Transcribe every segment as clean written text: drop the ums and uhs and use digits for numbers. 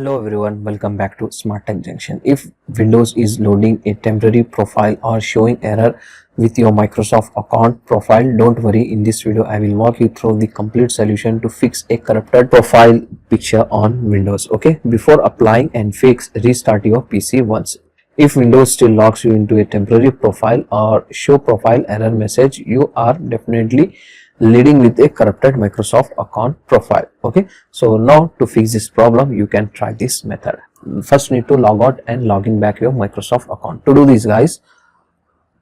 Hello everyone, welcome back to SmartTech Junction. If Windows is loading a temporary profile or showing error with your Microsoft account profile, don't worry. In this video I will walk you through the complete solution to fix a corrupted profile picture on Windows. Okay, before applying and fix, restart your PC once. If Windows still locks you into a temporary profile or show profile error message, you are definitely leading with a corrupted Microsoft account profile. Okay, so now to fix this problem, you can try this method. First you need to log out and log in back your Microsoft account. To do this, guys,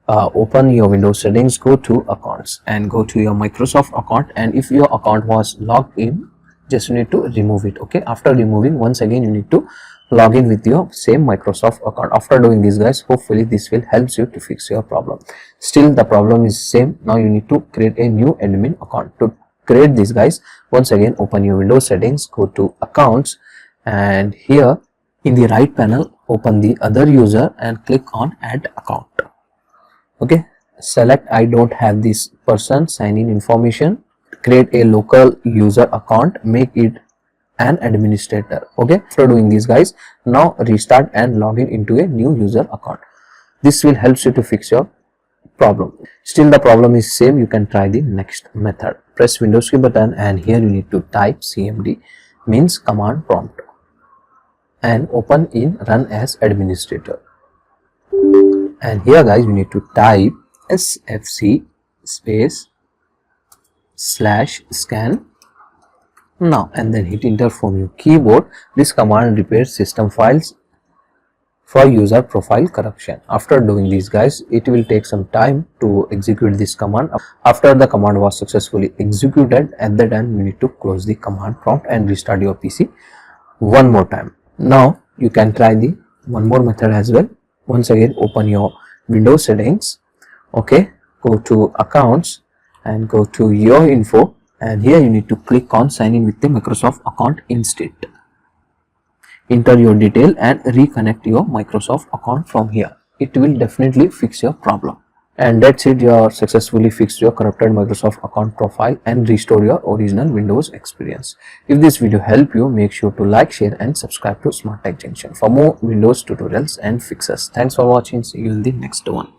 open your Windows settings, go to accounts and go to your Microsoft account, and if your account was logged in, just you need to remove it. Okay, after removing, once again you need to log in with your same Microsoft account. After doing this, guys, hopefully this will help you to fix your problem. Still the problem is same. Now you need to create a new admin account. To create this, guys, once again open your Windows settings, go to accounts, and here in the right panel open the other user and click on add account. Okay, select I don't have this person sign in information, create a local user account, make it an administrator. Okay, after doing this, guys, now restart and log in into a new user account. This will help you to fix your problem. Still the problem is same. You can try the next method. Press Windows key button and here you need to type cmd, means command prompt, and open in run as administrator, and here, guys, you need to type sfc space /scan now and then hit enter from your keyboard. This command repairs system files for user profile corruption. After doing this, guys, it will take some time to execute this command. After the command was successfully executed, at that time you need to close the command prompt and restart your PC one more time. Now you can try the one more method as well. Once again open your Windows settings. Okay, go to accounts and go to your info, and here you need to click on sign in with the Microsoft account instead. Enter your detail and reconnect your Microsoft account from here. It will definitely fix your problem. And that's it. You are successfully fixed your corrupted Microsoft account profile and restore your original Windows experience. If this video helped you, make sure to like, share and subscribe to SmartTech Junction for more Windows tutorials and fixes. Thanks for watching. See you in the next one.